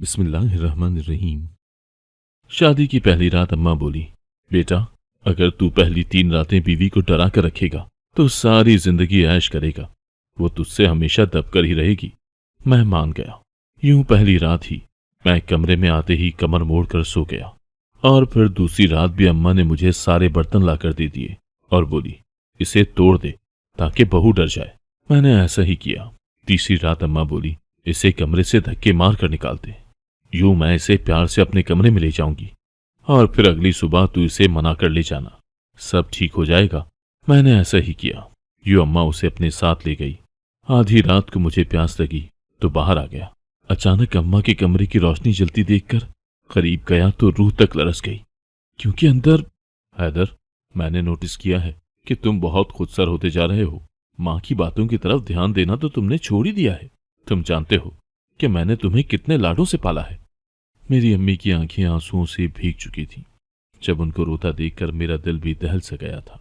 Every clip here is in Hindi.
बिस्मिल्लाहिर्रहमानिर्रहीम। शादी की पहली रात अम्मा बोली, बेटा, अगर तू पहली 3 रातें बीवी को डरा कर रखेगा तो सारी जिंदगी ऐश करेगा। वो तुझसे हमेशा दबकर ही रहेगी। मैं मान गया। यूं पहली रात ही मैं कमरे में आते ही कमर मोड़कर सो गया। और फिर दूसरी रात भी अम्मा ने मुझे सारे बर्तन लाकर दे दिए और बोली, इसे तोड़ दे ताकि बहू डर जाए। मैंने ऐसा ही किया। तीसरी रात अम्मा बोली, इसे कमरे से धक्के मार कर निकाल दे, यूं मैं इसे प्यार से अपने कमरे में ले जाऊंगी और फिर अगली सुबह तू इसे मना कर ले जाना, सब ठीक हो जाएगा। मैंने ऐसा ही किया। यूं अम्मा उसे अपने साथ ले गई। आधी रात को मुझे प्यास लगी तो बाहर आ गया। अचानक अम्मा के कमरे की रोशनी जलती देखकर करीब गया तो रूह तक लरस गई, क्योंकि अंदर हैदर, मैंने नोटिस किया है कि तुम बहुत खुदसर होते जा रहे हो। माँ की बातों की तरफ ध्यान देना तो तुमने छोड़ ही दिया है। तुम जानते हो कि मैंने तुम्हें कितने लाडों से पाला है। मेरी अम्मी की आंखें आंसुओं से भीग चुकी थीं। जब उनको रोता देखकर मेरा दिल भी दहल सा गया था।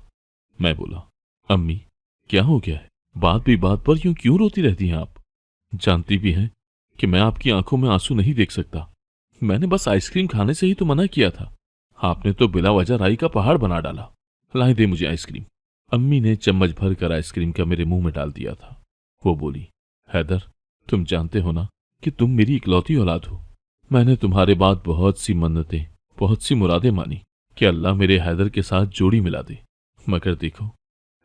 मैं बोला, अम्मी, क्या हो गया है? बात भी बात पर यूं क्यों रोती रहती हैं आप? जानती भी हैं कि मैं आपकी आंखों में आंसू नहीं देख सकता। मैंने बस आइसक्रीम खाने से ही तो मना किया था। आपने तो बिला वजह राई का पहाड़ बना डाला। लाए दे मुझे आइसक्रीम। अम्मी ने चम्मच भर कर आइसक्रीम का मेरे मुंह में डाल दिया था। वो बोली, हैदर, तुम जानते हो ना कि तुम मेरी इकलौती औलाद हो। मैंने तुम्हारे बाद बहुत सी मन्नतें, बहुत सी मुरादें मानी कि अल्लाह मेरे हैदर के साथ जोड़ी मिला दे, मगर देखो,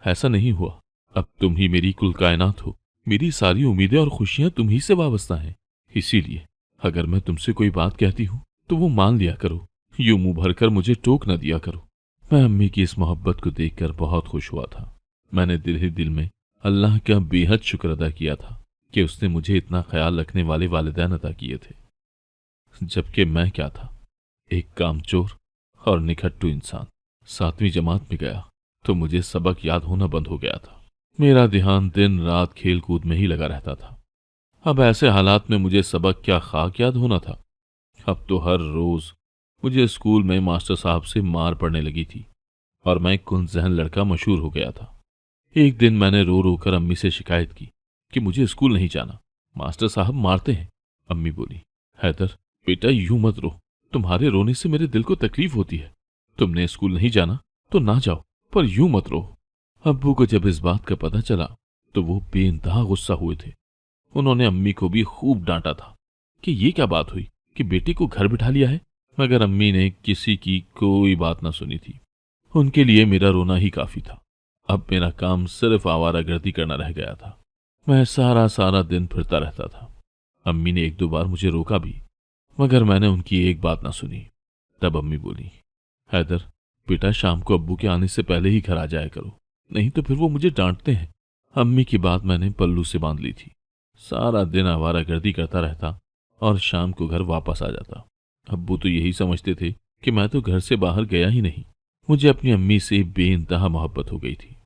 ऐसा नहीं हुआ। अब तुम ही मेरी कुल कायनात हो। मेरी सारी उम्मीदें और खुशियां तुम ही से वाबस्ता हैं। इसीलिए अगर मैं तुमसे कोई बात कहती हूँ तो वो मान लिया करो। यूं मुंह भरकर मुझे टोक न दिया करो। मैं अम्मी की इस मोहब्बत को देखकर बहुत खुश हुआ था। मैंने दिल ही दिल में अल्लाह का बेहद शुक्र अदा किया था कि उसने मुझे इतना ख्याल रखने वाले वालिदैन अता किए थे। जबकि मैं क्या था, एक कामचोर और निखट्टू इंसान। 7वीं जमात में गया तो मुझे सबक याद होना बंद हो गया था। मेरा ध्यान दिन रात खेल कूद में ही लगा रहता था। अब ऐसे हालात में मुझे सबक क्या खाक याद होना था। अब तो हर रोज मुझे स्कूल में मास्टर साहब से मार पड़ने लगी थी और मैं कुन जहन लड़का मशहूर हो गया था। एक दिन मैंने रो रो कर अम्मी से शिकायत की कि मुझे स्कूल नहीं जाना, मास्टर साहब मारते हैं। अम्मी बोली, हैदर बेटा, यूं मत रो। तुम्हारे रोने से मेरे दिल को तकलीफ होती है। तुमने स्कूल नहीं जाना तो ना जाओ, पर यूं मत रो। अब्बू को जब इस बात का पता चला तो वो बेइंतहा गुस्सा हुए थे। उन्होंने अम्मी को भी खूब डांटा था कि ये क्या बात हुई कि बेटे को घर बिठा लिया है, मगर अम्मी ने किसी की कोई बात ना सुनी थी। उनके लिए मेरा रोना ही काफी था। अब मेरा काम सिर्फ आवारागर्दी करना रह गया था। मैं सारा सारा दिन फिरता रहता था। अम्मी ने 1-2 बार मुझे रोका भी, मगर मैंने उनकी एक बात ना सुनी। तब अम्मी बोली, हैदर बेटा, शाम को अब्बू के आने से पहले ही घर आ जाया करो, नहीं तो फिर वो मुझे डांटते हैं। अम्मी की बात मैंने पल्लू से बांध ली थी। सारा दिन आवारागर्दी करता रहता और शाम को घर वापस आ जाता। अब्बू तो यही समझते थे कि मैं तो घर से बाहर गया ही नहीं। मुझे अपनी अम्मी से बेइंतहा मोहब्बत हो गई थी।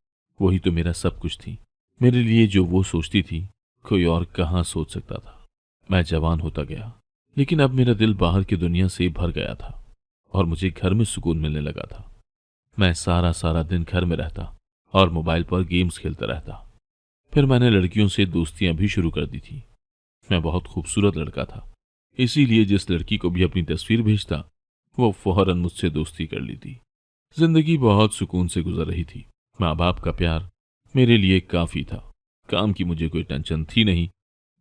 वही तो मेरा सब कुछ थी। मेरे लिए जो वो सोचती थी, कोई और कहाँ सोच सकता था। मैं जवान होता गया, लेकिन अब मेरा दिल बाहर की दुनिया से भर गया था और मुझे घर में सुकून मिलने लगा था। मैं सारा सारा दिन घर में रहता और मोबाइल पर गेम्स खेलता रहता। फिर मैंने लड़कियों से दोस्तियां भी शुरू कर दी थी। मैं बहुत खूबसूरत लड़का था, इसीलिए जिस लड़की को भी अपनी तस्वीर भेजता वो फौरन मुझसे दोस्ती कर ली थी। जिंदगी बहुत सुकून से गुजर रही थी। माँ बाप का प्यार मेरे लिए काफी था। काम की मुझे कोई टेंशन थी नहीं,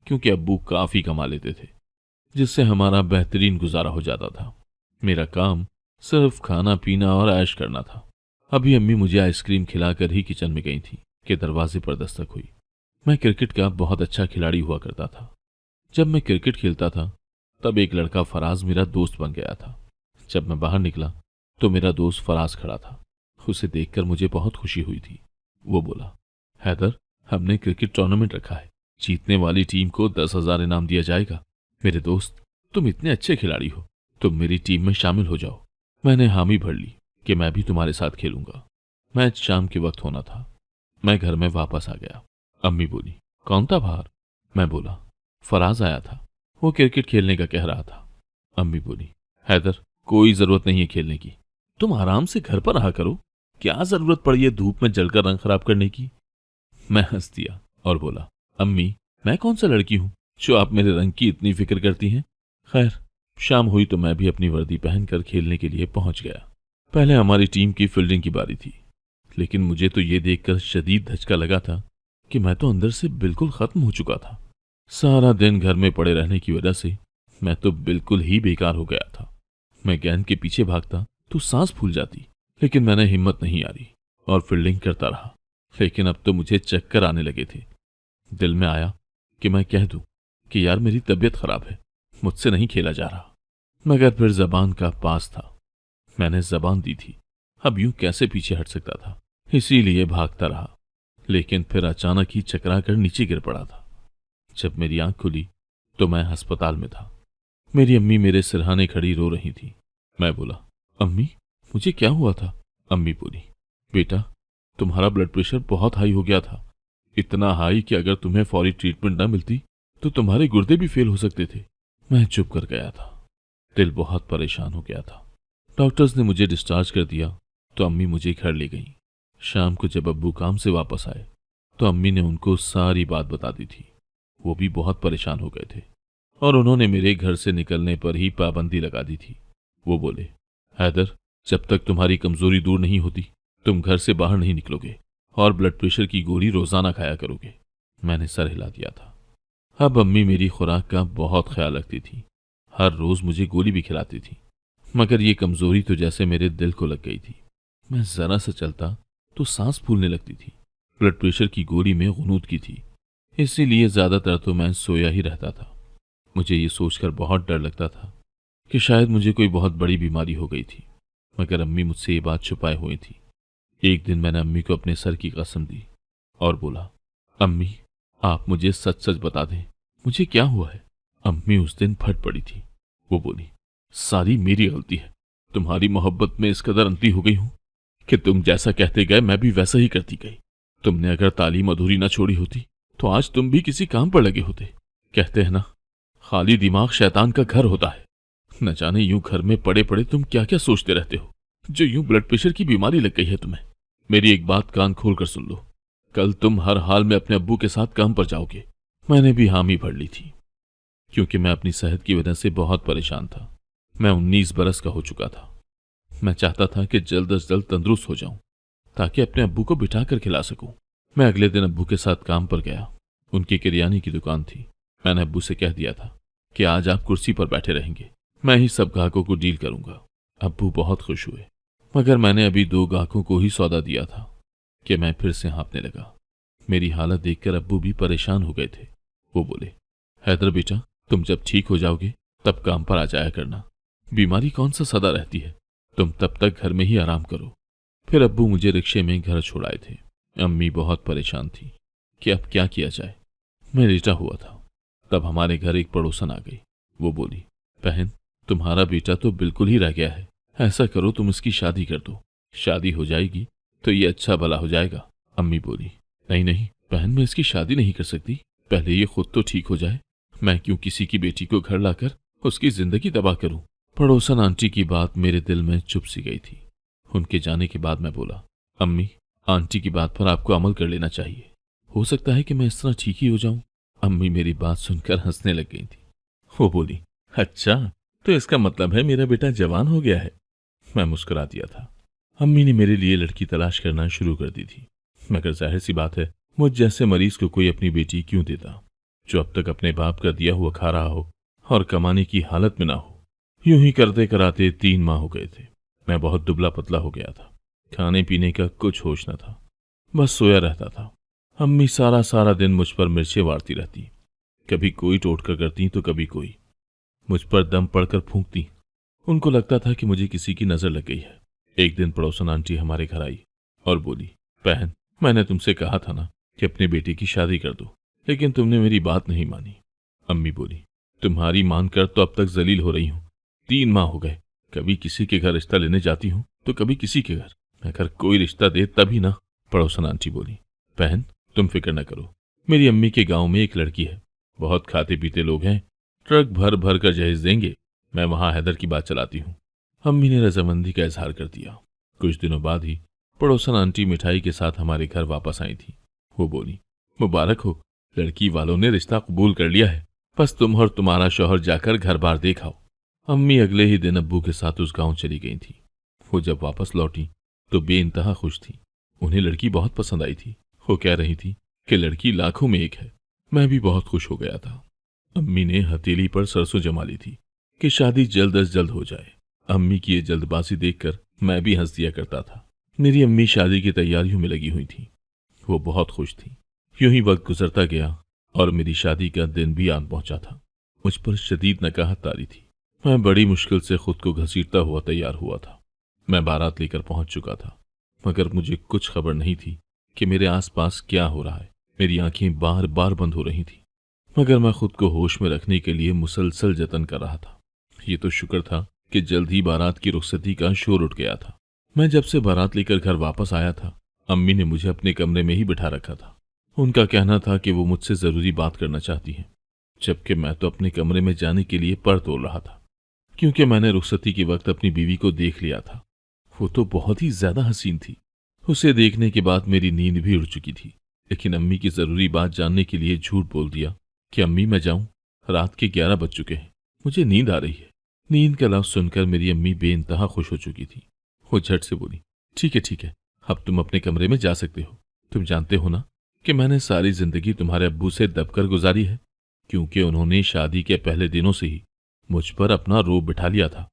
क्योंकि अब्बू काफी कमा लेते थे, जिससे हमारा बेहतरीन गुजारा हो जाता था। मेरा काम सिर्फ खाना पीना और ऐश करना था। अभी अम्मी मुझे आइसक्रीम खिलाकर ही किचन में गई थी कि दरवाजे पर दस्तक हुई। मैं क्रिकेट का बहुत अच्छा खिलाड़ी हुआ करता था। जब मैं क्रिकेट खेलता था तब एक लड़का फराज मेरा दोस्त बन गया था। जब मैं बाहर निकला तो मेरा दोस्त फराज खड़ा था। उसे देखकर मुझे बहुत खुशी हुई थी। वो बोला, हैदर, हमने क्रिकेट टूर्नामेंट रखा है, जीतने वाली टीम को 10,000 इनाम दिया जाएगा। मेरे दोस्त, तुम इतने अच्छे खिलाड़ी हो, तुम मेरी टीम में शामिल हो जाओ। मैंने हामी भर ली कि मैं भी तुम्हारे साथ खेलूंगा। मैच शाम के वक्त होना था। मैं घर में वापस आ गया। अम्मी बोली, कौन था बाहर? मैं बोला, फराज आया था, वो क्रिकेट खेलने का कह रहा था। अम्मी बोली, हैदर, कोई जरूरत नहीं है खेलने की, तुम आराम से घर पर रहा करो। क्या जरूरत पड़ी है धूप में जलकर रंग खराब करने की? मैं हंस दिया और बोला, अम्मी, मैं कौन सा लड़की हूं जो आप मेरे रंग की इतनी फिक्र करती हैं? खैर, शाम हुई तो मैं भी अपनी वर्दी पहनकर खेलने के लिए पहुंच गया। पहले हमारी टीम की फील्डिंग की बारी थी, लेकिन मुझे तो ये देखकर शदीद धचका लगा था कि मैं तो अंदर से बिल्कुल खत्म हो चुका था। सारा दिन घर में पड़े रहने की वजह से मैं तो बिल्कुल ही बेकार हो गया था। मैं गेंद के पीछे भागता तो सांस फूल जाती, लेकिन मैंने हिम्मत नहीं हारी और फील्डिंग करता रहा। लेकिन अब तो मुझे चक्कर आने लगे थे। दिल में आया कि मैं कह दूं कि यार मेरी तबीयत खराब है, मुझसे नहीं खेला जा रहा, मगर फिर जबान का पास था। मैंने जबान दी थी, अब यूं कैसे पीछे हट सकता था, इसीलिए भागता रहा। लेकिन फिर अचानक ही चकरा कर नीचे गिर पड़ा था। जब मेरी आंख खुली तो मैं अस्पताल में था। मेरी अम्मी मेरे सिरहाने खड़ी रो रही थी। मैं बोला, अम्मी मुझे क्या हुआ था? अम्मी बोली, बेटा तुम्हारा ब्लड प्रेशर बहुत हाई हो गया था, इतना हाई कि अगर तुम्हें फौरी ट्रीटमेंट न मिलती तो तुम्हारे गुर्दे भी फेल हो सकते थे। मैं चुप कर गया था, दिल बहुत परेशान हो गया था। डॉक्टर्स ने मुझे डिस्चार्ज कर दिया तो अम्मी मुझे घर ले गई। शाम को जब अब्बू काम से वापस आए तो अम्मी ने उनको सारी बात बता दी थी। वो भी बहुत परेशान हो गए थे और उन्होंने मेरे घर से निकलने पर ही पाबंदी लगा दी थी। वो बोले, हैदर जब तक तुम्हारी कमजोरी दूर नहीं होती तुम घर से बाहर नहीं निकलोगे और ब्लड प्रेशर की गोली रोजाना खाया करोगे। मैंने सर हिला दिया था। अब अम्मी मेरी खुराक का बहुत ख्याल रखती थी, हर रोज मुझे गोली भी खिलाती थी, मगर ये कमजोरी तो जैसे मेरे दिल को लग गई थी। मैं जरा सा चलता तो सांस फूलने लगती थी। ब्लड प्रेशर की गोली में गुनूद की थी, इसीलिए ज्यादातर तो मैं सोया ही रहता था। मुझे ये सोचकर बहुत डर लगता था कि शायद मुझे कोई बहुत बड़ी बीमारी हो गई थी, मगर अम्मी मुझसे ये बात छुपाए हुई थी। एक दिन मैंने अम्मी को अपने सर की कसम दी और बोला, अम्मी आप मुझे सच सच बता दें मुझे क्या हुआ है। अम्मी उस दिन फट पड़ी थी। वो बोली, सारी मेरी गलती है, तुम्हारी मोहब्बत में इस कदर अंधी हो गई हूं कि तुम जैसा कहते गए मैं भी वैसा ही करती गई। तुमने अगर तालीम अधूरी न छोड़ी होती तो आज तुम भी किसी काम पर लगे होते। कहते हैं ना, खाली दिमाग शैतान का घर होता है। न जाने यूं घर में पड़े पड़े तुम क्या क्या सोचते रहते हो, जो यूं ब्लड प्रेशर की बीमारी लग गई है तुम्हें। मेरी एक बात कान खोल कर सुन लो, कल तुम हर हाल में अपने अब्बू के साथ काम पर जाओगे। मैंने भी हामी भर ली थी, क्योंकि मैं अपनी सेहत की वजह से बहुत परेशान था। मैं 19 बरस का हो चुका था। मैं चाहता था कि जल्द अज जल्द तंदुरुस्त हो जाऊं ताकि अपने अब्बू को बिठा कर खिला सकूं। मैं अगले दिन अब्बू के साथ काम पर गया। उनकी किरियानी की दुकान थी। मैंने अब्बू से कह दिया था कि आज आप कुर्सी पर बैठे रहेंगे, मैं ही सब ग्राहकों को डील करूंगा। अब्बू बहुत खुश हुए, मगर मैंने अभी 2 ग्राहकों को ही सौदा दिया था कि मैं फिर से हाँफने लगा। मेरी हालत देखकर अब्बू भी परेशान हो गए थे। वो बोले, हैदर बेटा तुम जब ठीक हो जाओगे तब काम पर आ जाया करना, बीमारी कौन सा सदा रहती है, तुम तब तक घर में ही आराम करो। फिर अब्बू मुझे रिक्शे में घर छोड़ाए थे। अम्मी बहुत परेशान थी कि अब क्या किया जाए। मैं लेटा हुआ था, तब हमारे घर एक पड़ोसन आ गई। वो बोली, बहन तुम्हारा बेटा तो बिल्कुल ही रह गया है, ऐसा करो तुम इसकी शादी कर दो, शादी हो जाएगी तो ये अच्छा भला हो जाएगा। अम्मी बोली, नहीं नहीं बहन मैं इसकी शादी नहीं कर सकती, पहले ये खुद तो ठीक हो जाए। मैं क्यों किसी की बेटी को घर लाकर उसकी जिंदगी तबाह करूं। पड़ोसन आंटी की बात मेरे दिल में चुप सी गई थी। उनके जाने के बाद मैं बोला, अम्मी आंटी की बात पर आपको अमल कर लेना चाहिए, हो सकता है कि मैं इस तरह ठीक ही हो जाऊं। अम्मी मेरी बात सुनकर हंसने लग गई थी। वो बोली, अच्छा तो इसका मतलब है मेरा बेटा जवान हो गया है। मैं मुस्कुरा दिया था। अम्मी ने मेरे लिए लड़की तलाश करना शुरू कर दी थी, मगर जाहिर सी बात है मुझ जैसे मरीज को कोई अपनी बेटी क्यों देता, जो अब तक अपने बाप का दिया हुआ खा रहा हो और कमाने की हालत में ना हो। यूं ही करते कराते 3 माह हो गए थे। मैं बहुत दुबला पतला हो गया था, खाने पीने का कुछ होश न था, बस सोया रहता था। अम्मी सारा सारा दिन मुझ पर मिर्चें वारती रहती, कभी कोई टोटका करती तो कभी कोई। मुझ पर दम पड़कर फूंकती। उनको लगता था कि मुझे किसी की नजर लग गई है। एक दिन पड़ोसन आंटी हमारे घर आई और बोली, बहन मैंने तुमसे कहा था ना कि अपने बेटे की शादी कर दो, लेकिन तुमने मेरी बात नहीं मानी। अम्मी बोली, तुम्हारी मानकर तो अब तक जलील हो रही हूं। 3 माह हो गए, कभी किसी के घर रिश्ता लेने जाती हूं तो कभी किसी के घर, अगर कोई रिश्ता दे तभी ना। पड़ोसन आंटी बोली, बहन तुम फिक्र न करो, मेरी अम्मी के गांव में एक लड़की है, बहुत खाते पीते लोग हैं, ट्रक भर भर कर जहेज देंगे, मैं वहां हैदर की बात चलाती हूँ। अम्मी ने रजामंदी का इजहार कर दिया। कुछ दिनों बाद ही पड़ोसन आंटी मिठाई के साथ हमारे घर वापस आई थी। वो बोली, मुबारक हो, लड़की वालों ने रिश्ता कबूल कर लिया है, बस तुम और तुम्हारा शौहर जाकर घर बार देखाओ। अम्मी अगले ही दिन अब्बू के साथ उस गांव चली गई थी। वो जब वापस लौटी तो बेइंतहा खुश थी। उन्हें लड़की बहुत पसंद आई थी। वो कह रही थी कि लड़की लाखों में एक है। मैं भी बहुत खुश हो गया था। अम्मी ने हथेली पर सरसों जमा ली थी कि शादी जल्द अज जल्द हो जाए। अम्मी की ये जल्दबाजी देखकर मैं भी हंस दिया करता था। मेरी अम्मी शादी की तैयारियों में लगी हुई थी। वो बहुत खुश थी। यूं ही वक्त गुजरता गया और मेरी शादी का दिन भी आन पहुंचा था। मुझ पर शदीद नकाहत तारी थी। मैं बड़ी मुश्किल से खुद को घसीटता हुआ तैयार हुआ था। मैं बारात लेकर पहुंच चुका था, मगर मुझे कुछ खबर नहीं थी कि मेरे आसपास क्या हो रहा है। मेरी आंखें बार बार बंद हो रही थी, मगर मैं खुद को होश में रखने के लिए मुसलसल जतन कर रहा था। ये तो शुक्र था कि जल्द ही बारात की रुखसती का शोर उठ गया था। मैं जब से बारात लेकर घर वापस आया था, अम्मी ने मुझे अपने कमरे में ही बिठा रखा था। उनका कहना था कि वो मुझसे जरूरी बात करना चाहती हैं, जबकि मैं तो अपने कमरे में जाने के लिए पर तोड़ रहा था, क्योंकि मैंने रुखसती के वक्त अपनी बीवी को देख लिया था। वो तो बहुत ही ज्यादा हसीन थी। उसे देखने के बाद मेरी नींद भी उड़ चुकी थी, लेकिन अम्मी की जरूरी बात जानने के लिए झूठ बोल दिया कि अम्मी मैं जाऊं, रात के 11 बज चुके हैं, मुझे नींद आ रही है। नींद का लफ्ज सुनकर मेरी अम्मी बेइंतहा खुश हो चुकी थी। वो झट से बोली, ठीक है, अब तुम अपने कमरे में जा सकते हो। तुम जानते हो ना कि मैंने सारी जिंदगी तुम्हारे अब्बू से दबकर गुजारी है, क्योंकि उन्होंने शादी के पहले दिनों से ही मुझ पर अपना रोब बिठा लिया था।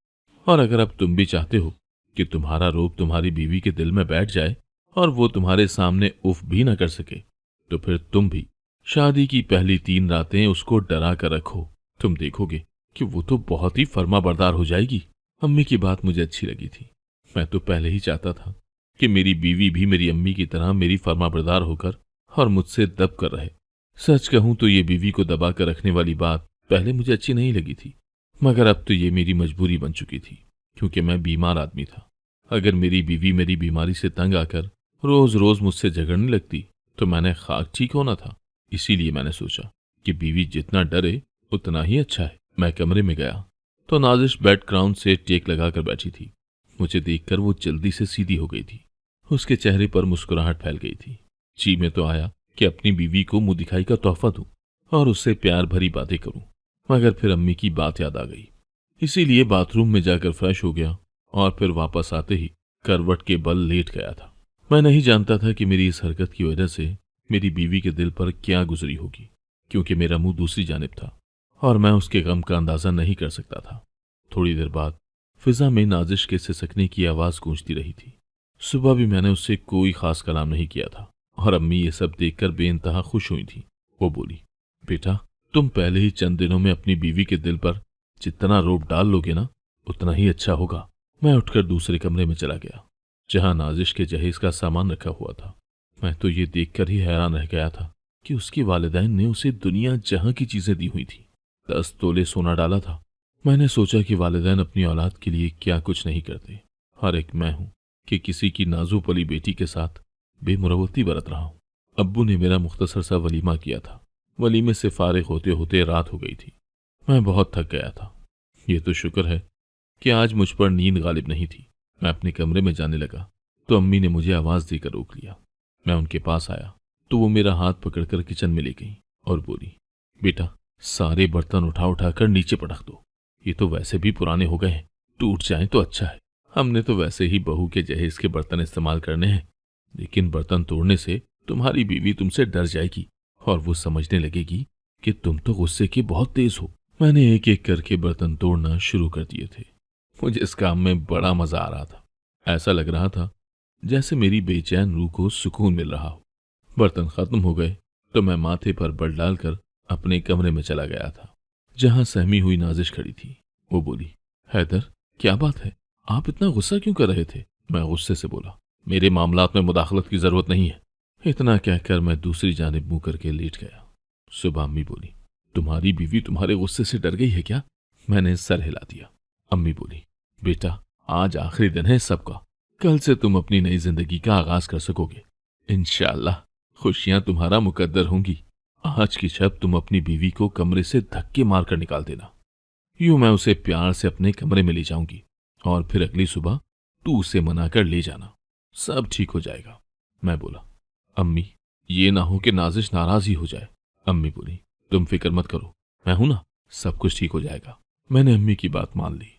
और अगर अब तुम भी चाहते हो कि तुम्हारा रोब तुम्हारी बीवी के दिल में बैठ जाए और वो तुम्हारे सामने उफ भी न कर सके, तो फिर तुम भी शादी की पहली 3 रातें उसको डरा कर रखो। तुम देखोगे कि वो तो बहुत ही फर्माबरदार हो जाएगी। अम्मी की बात मुझे अच्छी लगी थी। मैं तो पहले ही चाहता था कि मेरी बीवी भी मेरी अम्मी की तरह मेरी फर्माबरदार होकर और मुझसे दब कर रहे। सच कहूं तो ये बीवी को दबा कर रखने वाली बात पहले मुझे अच्छी नहीं लगी थी, मगर अब तो ये मेरी मजबूरी बन चुकी थी, क्योंकि मैं बीमार आदमी था। अगर मेरी बीवी मेरी बीमारी से तंग आकर रोज रोज मुझसे झगड़ने लगती तो मैंने खाक ठीक होना था। इसीलिए मैंने सोचा कि बीवी जितना डरे उतना ही अच्छा है। मैं कमरे में गया तो नाजिश बेड क्राउन से टेक लगाकर बैठी थी। मुझे देखकर वो जल्दी से सीधी हो गई थी। उसके चेहरे पर मुस्कुराहट फैल गई थी। जी में तो आया कि अपनी बीवी को मुंह दिखाई का तोहफा दूं और उससे प्यार भरी बातें करूं, मगर फिर अम्मी की बात याद आ गई। इसीलिए बाथरूम में जाकर फ्रेश हो गया और फिर वापस आते ही करवट के बल लेट गया था। मैं नहीं जानता था कि मेरी इस हरकत की वजह से मेरी बीवी के दिल पर क्या गुजरी होगी, क्योंकि मेरा मुंह दूसरी जानिब था और मैं उसके गम का अंदाजा नहीं कर सकता था। थोड़ी देर बाद फिजा में नाजिश के सिसकने की आवाज गूंजती रही थी। सुबह भी मैंने उससे कोई खास कलाम नहीं किया था और अम्मी ये सब देखकर बेइंतहा खुश हुई थी। वो बोली, बेटा तुम पहले ही चंद दिनों में अपनी बीवी के दिल पर जितना रोब डाल लोगे ना, उतना ही अच्छा होगा। मैं उठकर दूसरे कमरे में चला गया, जहां नाजिश के जहेज का सामान रखा हुआ था। मैं तो ये देखकर ही हैरान रह गया था कि उसकी वालिदैन ने उसे दुनिया जहां की चीजें दी हुई थी। 10 तोले सोना डाला था। मैंने सोचा कि वालिदैन अपनी औलाद के लिए क्या कुछ नहीं करते, और एक मैं हूं कि किसी की नाजू पली बेटी के साथ बेमुरवती बरत रहा हूं। अब्बू ने मेरा मुख्तसर सा वलीमा किया था। वलीमे से फारिग होते होते रात हो गई थी। मैं बहुत थक गया था। ये तो शुक्र है कि आज मुझ पर नींद गालिब नहीं थी। मैं अपने कमरे में जाने लगा तो अम्मी ने मुझे आवाज देकर रोक लिया। मैं उनके पास आया तो वो मेरा हाथ पकड़कर किचन में ले गई और बोली, बेटा सारे बर्तन उठा उठा कर नीचे पटक दो। ये तो वैसे भी पुराने हो गए हैं, टूट जाएं तो अच्छा है। हमने तो वैसे ही बहू के जहेज के बर्तन इस्तेमाल करने हैं, लेकिन बर्तन तोड़ने से तुम्हारी बीवी तुमसे डर जाएगी और वो समझने लगेगी कि तुम तो गुस्से के बहुत तेज हो। मैंने एक एक करके बर्तन तोड़ना शुरू कर दिए थे। मुझे इस काम में बड़ा मजा आ रहा था। ऐसा लग रहा था जैसे मेरी बेचैन रूह को सुकून मिल रहा हो। बर्तन खत्म हो गए तो मैं माथे पर बल डालकर अपने कमरे में चला गया था, जहां सहमी हुई नाजिश खड़ी थी। वो बोली, हैदर क्या बात है, आप इतना गुस्सा क्यों कर रहे थे? मैं गुस्से से बोला, मेरे मामलात में मुदाखलत की जरूरत नहीं है। इतना कहकर मैं दूसरी जानिब मुंह करके लेट गया। सुबह अम्मी बोली, तुम्हारी बीवी तुम्हारे गुस्से से डर गई है क्या? मैंने सर हिला दिया। अम्मी बोली, बेटा आज आखिरी दिन है सबका, कल से तुम अपनी नई जिंदगी का आगाज कर सकोगे। इंशाअल्लाह खुशियां तुम्हारा मुकद्दर होंगी। आज की शब तुम अपनी बीवी को कमरे से धक्के मारकर निकाल देना। यूं मैं उसे प्यार से अपने कमरे में ले जाऊंगी और फिर अगली सुबह तू उसे मनाकर ले जाना, सब ठीक हो जाएगा। मैं बोला, अम्मी ये ना हो कि नाजिश नाराज ही हो जाए। अम्मी बोली, तुम फिक्र मत करो, मैं हूं ना, सब कुछ ठीक हो जाएगा। मैंने अम्मी की बात मान ली।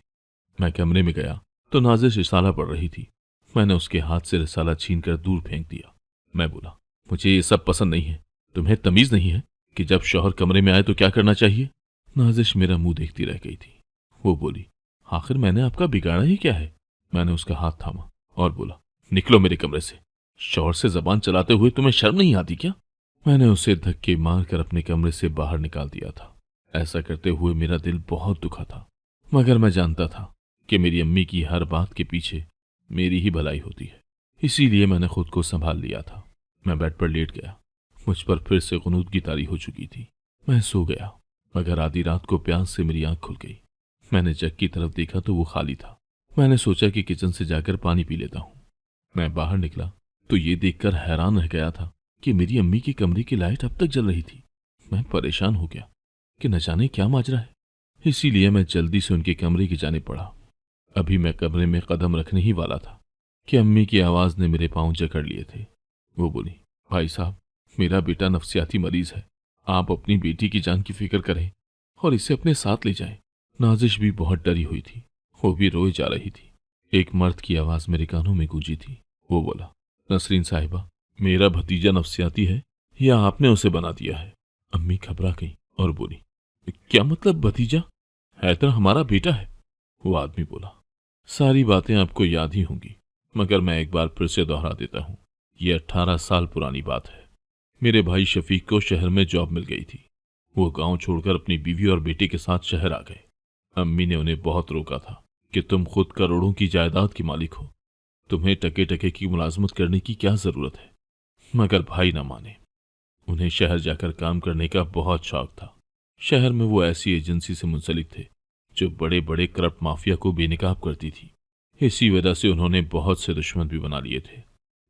मैं कमरे में गया तो नाजिश रिसाला पढ़ रही थी। मैंने उसके हाथ से रिसाला छीनकर दूर फेंक दिया। मैं बोला, मुझे ये सब पसंद नहीं है। तुम्हें तमीज नहीं है कि जब शौहर कमरे में आए तो क्या करना चाहिए? नाजिश मेरा मुंह देखती रह गई थी। वो बोली, आखिर मैंने आपका बिगाड़ा ही क्या है? मैंने उसका हाथ थामा और बोला, निकलो मेरे कमरे से। शौहर से जबान चलाते हुए तुम्हें शर्म नहीं आती क्या? मैंने उसे धक्के मारकर अपने कमरे से बाहर निकाल दिया था। ऐसा करते हुए मेरा दिल बहुत दुखा था, मगर मैं जानता था कि मेरी अम्मी की हर बात के पीछे मेरी ही भलाई होती है। इसीलिए मैंने खुद को संभाल लिया था। मैं बेड पर लेट गया। मुझ पर फिर से गुनूद की तारी हो चुकी थी। मैं सो गया, मगर आधी रात को प्यास से मेरी आंख खुल गई। मैंने जग की तरफ देखा तो वो खाली था। मैंने सोचा कि किचन से जाकर पानी पी लेता हूँ। मैं बाहर निकला तो ये देखकर हैरान रह गया था कि मेरी अम्मी के कमरे की लाइट अब तक जल रही थी। मैं परेशान हो गया कि न जाने क्या माजरा है। इसीलिए मैं जल्दी से उनके कमरे की जाने पड़ा। अभी मैं कमरे में कदम रखने ही वाला था कि अम्मी की आवाज ने मेरे पांव जकड़ लिए थे। वो बोली, भाई साहब, मेरा बेटा नफ्सियाती मरीज है। आप अपनी बेटी की जान की फिक्र करें और इसे अपने साथ ले जाएं। नाजिश भी बहुत डरी हुई थी। वो भी रोए जा रही थी। एक मर्द की आवाज मेरे कानों में गूंजी थी। वो बोला, नसरीन साहिबा, मेरा भतीजा नफ्सियाती है या आपने उसे बना दिया है? अम्मी घबरा गई और बोली, क्या मतलब भतीजा? हैदर हमारा बेटा है। वो आदमी बोला, सारी बातें आपको याद ही होंगी, मगर मैं एक बार फिर से दोहरा देता हूँ। ये 18 साल पुरानी बात है। मेरे भाई शफीक को शहर में जॉब मिल गई थी। वो गांव छोड़कर अपनी बीवी और बेटे के साथ शहर आ गए। अम्मी ने उन्हें बहुत रोका था कि तुम खुद करोड़ों की जायदाद के मालिक हो, तुम्हें टके टके की मुलाजमत करने की क्या जरूरत है। मगर भाई ना माने। उन्हें शहर जाकर काम करने का बहुत शौक था। शहर में वो ऐसी एजेंसी से मुंसलिक थे जो बड़े बड़े करप्ट माफिया को बेनकाब करती थी। इसी वजह से उन्होंने बहुत से दुश्मन भी बना लिए थे।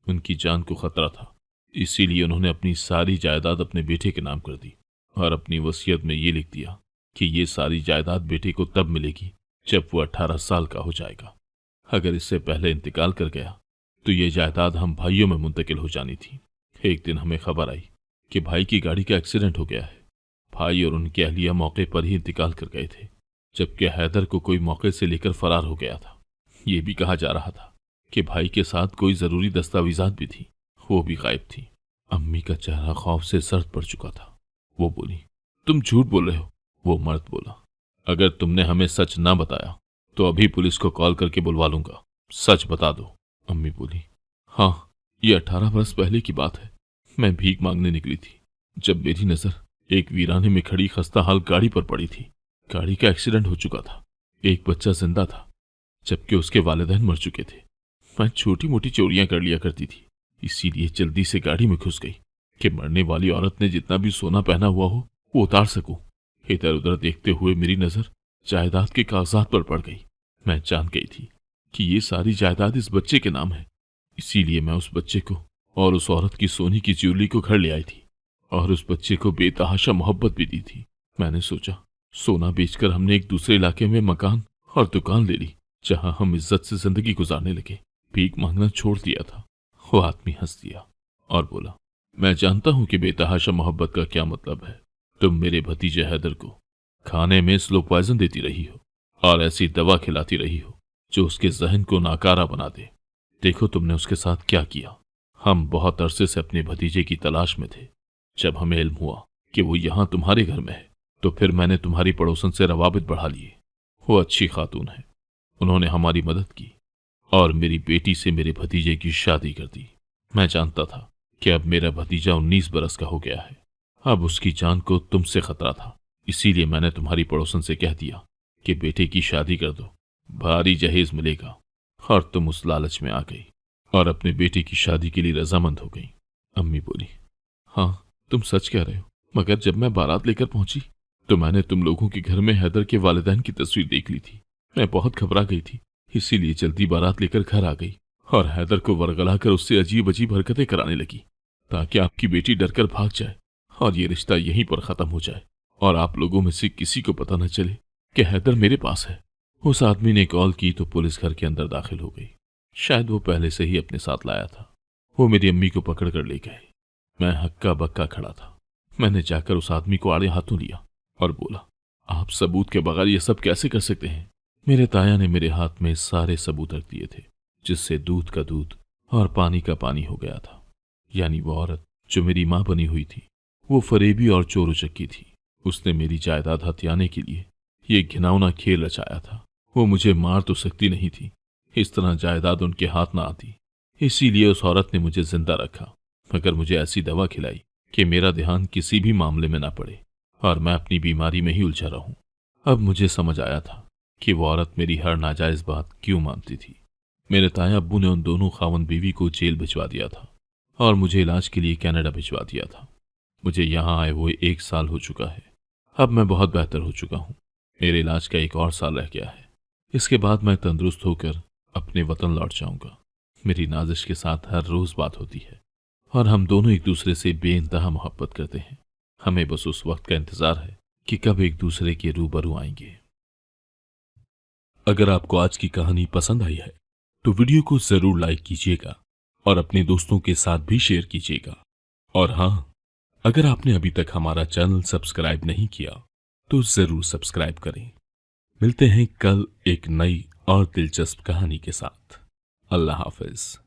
उनकी जान को खतरा था, इसीलिए उन्होंने अपनी सारी जायदाद अपने बेटे के नाम कर दी और अपनी वसीयत में ये लिख दिया कि ये सारी जायदाद बेटे को तब मिलेगी जब वो 18 साल का हो जाएगा। अगर इससे पहले इंतकाल कर गया तो ये जायदाद हम भाइयों में मुंतकिल हो जानी थी। एक दिन हमें खबर आई कि भाई की गाड़ी का एक्सीडेंट हो गया है। भाई और उनकी अहलिया मौके पर ही इंतकाल कर गए थे, जबकि हैदर को कोई मौके से लेकर फरार हो गया था। ये भी कहा जा रहा था कि भाई के साथ कोई जरूरी दस्तावेजात भी थी, वो भी गायब थी। अम्मी का चेहरा खौफ से सर्द पड़ चुका था। वो बोली, तुम झूठ बोल रहे हो। वो मर्द बोला, अगर तुमने हमें सच ना बताया तो अभी पुलिस को कॉल करके बुलवा लूंगा। सच बता दो। अम्मी बोली, हाँ, ये 18 बरस पहले की बात है। मैं भीख मांगने निकली थी जब मेरी नजर एक वीराने में खड़ी खस्ता हाल गाड़ी पर पड़ी थी। गाड़ी का एक्सीडेंट हो चुका था। एक बच्चा जिंदा था, जबकि उसके वालिदैन मर चुके थे। मैं छोटी मोटी चोरियां कर लिया करती थी, इसीलिए जल्दी से गाड़ी में घुस गई कि मरने वाली औरत ने जितना भी सोना पहना हुआ हो वो उतार सकूं। इधर उधर देखते हुए मेरी नजर जायदाद के कागजात पर पड़ गई। मैं जान गई थी कि ये सारी जायदाद इस बच्चे के नाम है। इसीलिए मैं उस बच्चे को और उस औरत की सोने की ज्वेलरी को घर ले आई थी और उस बच्चे को बेतहाशा मोहब्बत भी दी थी। मैंने सोचा सोना बेचकर हमने एक दूसरे इलाके में मकान और दुकान ले ली, जहां हम इज्जत से जिंदगी गुजारने लगे। भीख मांगना छोड़ दिया था। वो आदमी हंस दिया और बोला, मैं जानता हूं कि बेतहाशा मोहब्बत का क्या मतलब है। तुम मेरे भतीजे हैदर को खाने में स्लो पॉइजन देती रही हो और ऐसी दवा खिलाती रही हो जो उसके जहन को नाकारा बना दे। देखो तुमने उसके साथ क्या किया। हम बहुत अरसे से अपने भतीजे की तलाश में थे। जब हमें इल्म हुआ कि वो यहां तुम्हारे घर में है तो फिर मैंने तुम्हारी पड़ोसन से रवाबित बढ़ा लिए। वो अच्छी खातून है, उन्होंने हमारी मदद की और मेरी बेटी से मेरे भतीजे की शादी कर दी। मैं जानता था कि अब मेरा भतीजा 19 बरस का हो गया है। अब उसकी जान को तुमसे खतरा था, इसीलिए मैंने तुम्हारी पड़ोसन से कह दिया कि बेटे की शादी कर दो, भारी जहेज मिलेगा। और तुम उस लालच में आ गई और अपने बेटे की शादी के लिए रजामंद हो गई। अम्मी बोली, हाँ, तुम सच कह रहे हो, मगर जब मैं बारात लेकर पहुंची तो मैंने तुम लोगों के घर में हैदर के वालिदैन की तस्वीर देख ली थी। मैं बहुत घबरा गई थी, इसीलिए जल्दी बारात लेकर घर आ गई और हैदर को वरगला कर उससे अजीब अजीब हरकतें कराने लगी ताकि आपकी बेटी डरकर भाग जाए और ये रिश्ता यहीं पर खत्म हो जाए और आप लोगों में से किसी को पता न चले कि हैदर मेरे पास है। उस आदमी ने कॉल की तो पुलिस घर के अंदर दाखिल हो गई। शायद वो पहले से ही अपने साथ लाया था। वो मेरी अम्मी को पकड़ कर ले गए। मैं हक्का बक्का खड़ा था। मैंने जाकर उस आदमी को आड़े हाथों लिया और बोला, आप सबूत के बगैर ये सब कैसे कर सकते हैं? मेरे ताया ने मेरे हाथ में सारे सबूत रख दिए थे, जिससे दूध का दूध और पानी का पानी हो गया था। यानी वो औरत जो मेरी माँ बनी हुई थी, वो फरेबी और चोर उचक्की थी। उसने मेरी जायदाद हथियाने के लिए ये घिनौना खेल रचाया था। वो मुझे मार तो सकती नहीं थी, इस तरह जायदाद उनके हाथ ना आती। इसीलिए उस औरत ने मुझे जिंदा रखा, मगर मुझे ऐसी दवा खिलाई कि मेरा ध्यान किसी भी मामले में ना पड़े और मैं अपनी बीमारी में ही उलझा रहूं। अब मुझे समझ आया था कि वो औरत मेरी हर नाजायज बात क्यों मानती थी। मेरे ताया अब्बू ने उन दोनों खावन बीवी को जेल भिजवा दिया था और मुझे इलाज के लिए कनाडा भिजवा दिया था। मुझे यहाँ आए हुए 1 साल हो चुका है। अब मैं बहुत बेहतर हो चुका हूँ। मेरे इलाज का 1 और साल रह गया है। इसके बाद मैं तंदुरुस्त होकर अपने वतन लौट जाऊंगा। मेरी नाजिश के साथ हर रोज बात होती है और हम दोनों एक दूसरे से बेइंतहा मोहब्बत करते हैं। हमें बस उस वक्त का इंतजार है कि कब एक दूसरे के रूबरू आएंगे। अगर आपको आज की कहानी पसंद आई है तो वीडियो को जरूर लाइक कीजिएगा और अपने दोस्तों के साथ भी शेयर कीजिएगा। और हाँ, अगर आपने अभी तक हमारा चैनल सब्सक्राइब नहीं किया तो जरूर सब्सक्राइब करें। मिलते हैं कल एक नई और दिलचस्प कहानी के साथ। अल्लाह हाफिज।